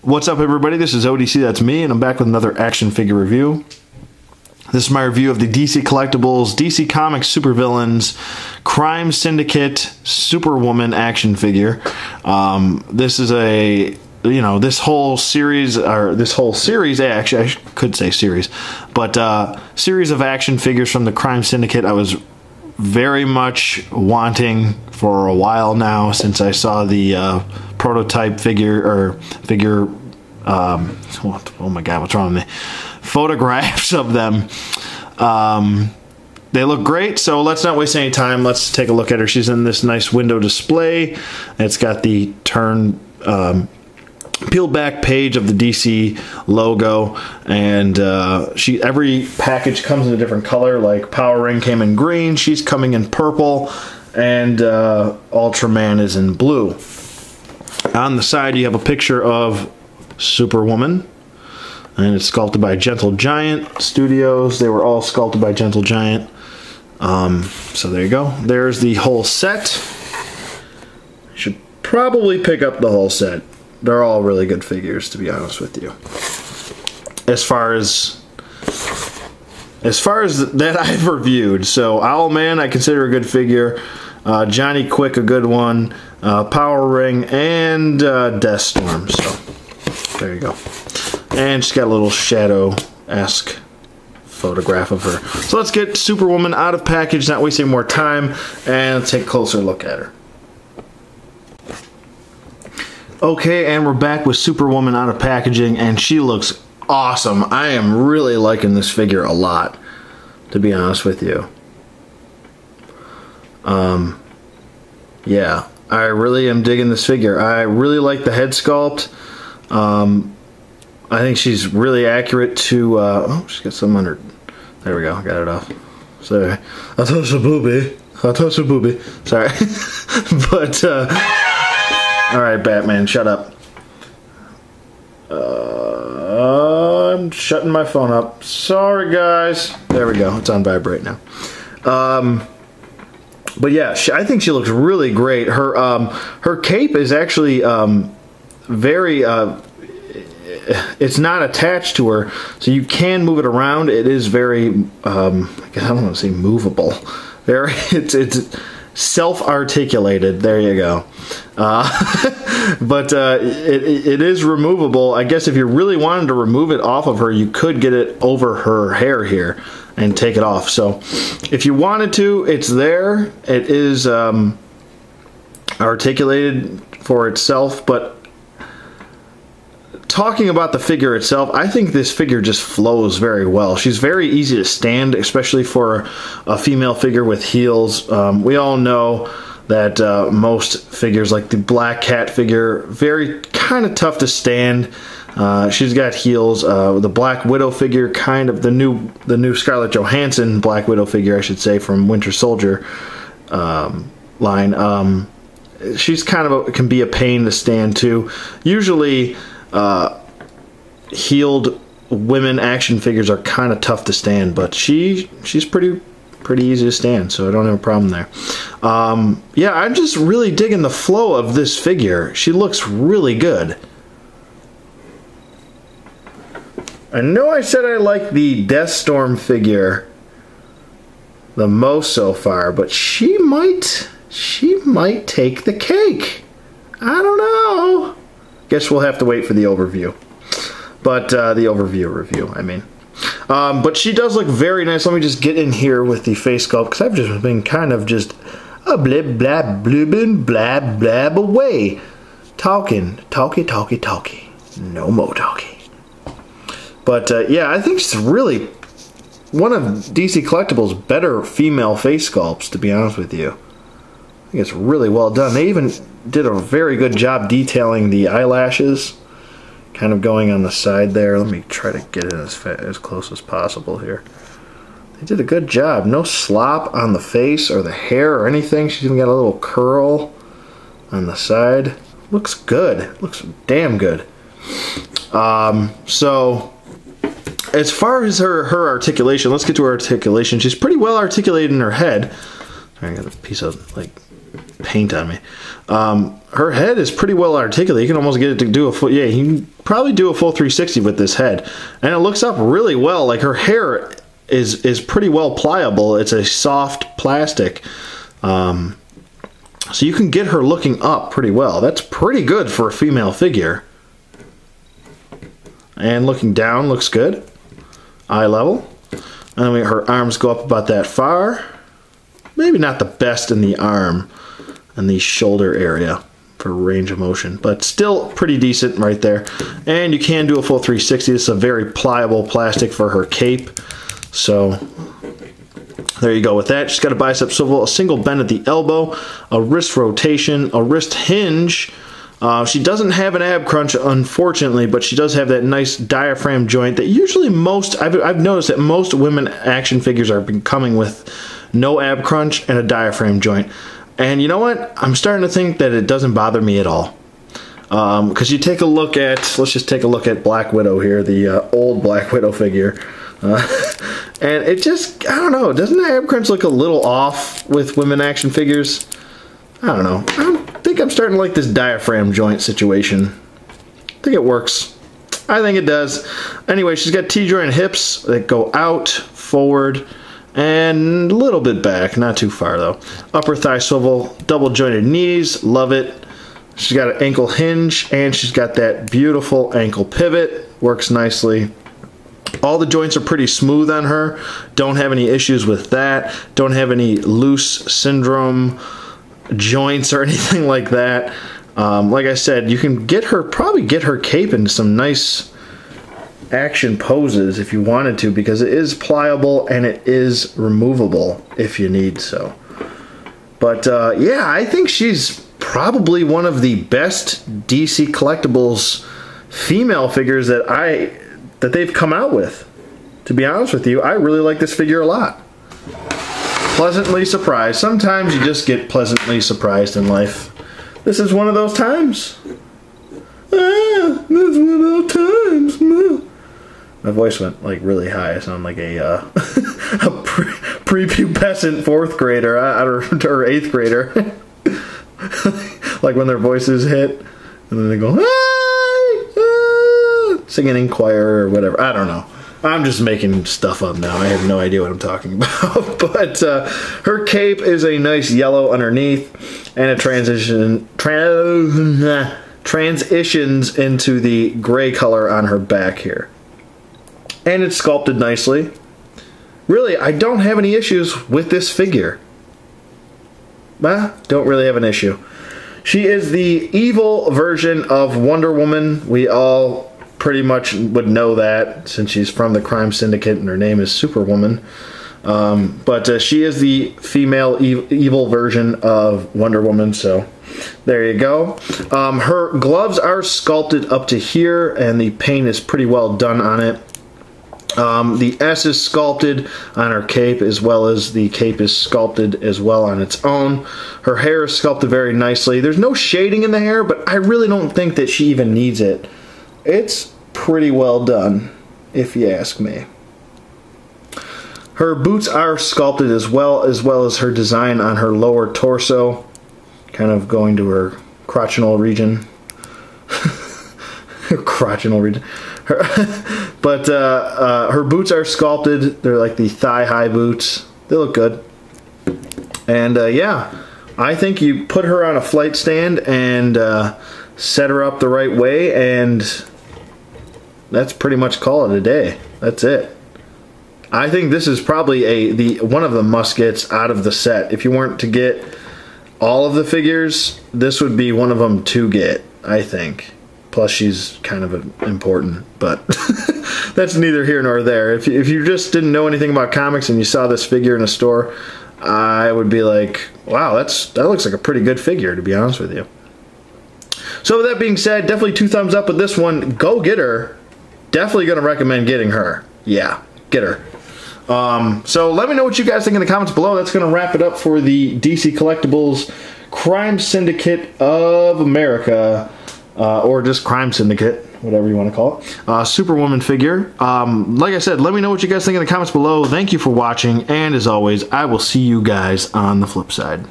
What's up, everybody? This is ODC, that's me, and I'm back with another action figure review. This is my review of the DC Collectibles, DC Comics Supervillains, Crime Syndicate, Superwoman action figure. This is a, this whole series, actually, I could say series, but series of action figures from the Crime Syndicate I was very much wanting for a while now, since I saw the prototype figure, oh my god, what's wrong with me? Photographs of them. They look great, so let's not waste any time. Let's take a look at her. She's in this nice window display. It's got the peeled back page of the DC logo, and every package comes in a different color. Like Power Ring came in green, she's coming in purple, and Ultraman is in blue. On the side you have a picture of Superwoman, and it's sculpted by Gentle Giant Studios. They were all sculpted by Gentle Giant. So there you go. There's the whole set. Should probably pick up the whole set. They're all really good figures, to be honest with you. As far as that I've reviewed. So Owlman I consider a good figure. Johnny Quick a good one. Power Ring and Deathstorm. So there you go. And she's got a little shadow-esque photograph of her. So let's get Superwoman out of package, not wasting more time, and take a closer look at her. Okay, and we're back with Superwoman out of packaging, and she looks awesome. I am really liking this figure a lot, to be honest with you. Yeah, I really am digging this figure. I really like the head sculpt. I think she's really accurate to, oh, she's got some under, there we go, I got it off. Sorry, I thought it was a booby. Sorry. But, alright, Batman, shut up. I'm shutting my phone up. Sorry, guys. There we go, it's on vibrate now. But yeah, I think she looks really great. Her cape is actually very, it's not attached to her, so you can move it around. It is very, I don't want to say movable. Very, it's self-articulated. There you go. But it is removable. I guess if you really wanted to remove it off of her, you could get it over her hair here and take it off. So if you wanted to, it's there. It is articulated for itself, but talking about the figure itself, I think this figure just flows very well. She's very easy to stand, especially for a female figure with heels. We all know that most figures, like the Black Cat figure, very kind of tough to stand. She's got heels. The Black Widow figure, kind of the new Scarlett Johansson Black Widow figure, I should say, from Winter Soldier line. She's kind of can be a pain to stand too. Usually, heeled women action figures are kind of tough to stand, but she's pretty easy to stand, so I don't have a problem there. Yeah, I'm just really digging the flow of this figure. She looks really good. I know I said I like the Deathstorm figure the most so far, but she might take the cake. I don't know. Guess we'll have to wait for the overview. But the overview review, I mean. But she does look very nice. Let me just get in here with the face sculpt, because I've just been kind of just a blib blab blibbin blab blab away. Talking. No more talking. But yeah, I think it's really one of DC Collectibles' better female face sculpts, to be honest with you. I think it's really well done. They even did a very good job detailing the eyelashes, kind of going on the side there. Let me try to get it as close as possible here. They did a good job. No slop on the face or the hair or anything. She's even got a little curl on the side. Looks good. Looks damn good. So as far as her articulation, let's get to her articulation. She's pretty well articulated in her head. I got a piece of like paint on me. Her head is pretty well articulated. You can almost get it to do a full, yeah, you can probably do a full 360 with this head. And it looks up really well. Like, her hair is pretty well pliable. It's a soft plastic. So you can get her looking up pretty well. That's pretty good for a female figure. And looking down looks good. Eye level. And then her arms go up about that far. Maybe not the best in the arm and the shoulder area for range of motion, but still pretty decent right there. And you can do a full 360. This is a very pliable plastic for her cape. So there you go with that. She's got a bicep swivel, a single bend at the elbow, a wrist rotation, a wrist hinge. She doesn't have an ab crunch, unfortunately, but she does have that nice diaphragm joint that usually I've noticed that most women action figures are coming with no ab crunch and a diaphragm joint. And you know what? I'm starting to think that it doesn't bother me at all. Because you take a look at, let's just take a look at Black Widow here, the old Black Widow figure. And it just, I don't know, doesn't the ab crunch look a little off with women action figures? I don't know. I think I'm starting to like this diaphragm joint situation. I think it works. I think it does. Anyway, she's got T-joint hips that go out, forward, and a little bit back. Not too far, though. Upper thigh swivel, double jointed knees. Love it. She's got an ankle hinge, and she's got that beautiful ankle pivot. Works nicely. All the joints are pretty smooth on her. Don't have any issues with that. Don't have any loose syndrome joints or anything like that. Like I said, you can probably get her cape into some nice action poses if you wanted to, because it is pliable and it is removable if you need so. But yeah, I think she's probably one of the best DC Collectibles female figures that they've come out with. To be honest with you, I really like this figure a lot. Pleasantly surprised. Sometimes you just get pleasantly surprised in life. This is one of those times. This is one of those times. My voice went like really high. I sound like a prepubescent 4th grader or 8th grader. Like when their voices hit and then they go, singing in choir or whatever. I don't know. I'm just making stuff up now. I have no idea what I'm talking about. But her cape is a nice yellow underneath, and it transitions into the gray color on her back here. And it's sculpted nicely. Really, I don't have any issues with this figure. Don't really have an issue. She is the evil version of Wonder Woman. We all pretty much would know that since she's from the crime syndicate and her name is SuperWoman. But she is the female evil version of Wonder Woman, so there you go. Her gloves are sculpted up to here, and the paint is pretty well done on it. The S is sculpted on her cape, as well as the cape is sculpted as well on its own. Her hair is sculpted very nicely. There's no shading in the hair, but I really don't think that she even needs it. It's pretty well done, if you ask me. Her boots are sculpted as well as her design on her lower torso, kind of going to her crotchinal region. Her crotchinal region. But her boots are sculpted. They're like the thigh-high boots. They look good. And yeah, I think you put her on a flight stand and set her up the right way, and that's pretty much call it a day. That's it. I think this is probably one of the must-gets out of the set. If you weren't to get all of the figures, this would be one of them to get, I think. Plus, she's kind of important, but that's neither here nor there. If you just didn't know anything about comics and you saw this figure in a store, I would be like, wow, that looks like a pretty good figure, to be honest with you. So with that being said, definitely 2 thumbs up with this one. Go get her. Definitely going to recommend getting her. Yeah, get her. So let me know what you guys think in the comments below. That's going to wrap it up for the DC Collectibles Crime Syndicate of America. Or just Crime Syndicate, whatever you want to call it. Superwoman figure. Like I said, let me know what you guys think in the comments below. Thank you for watching, and as always, I will see you guys on the flip side.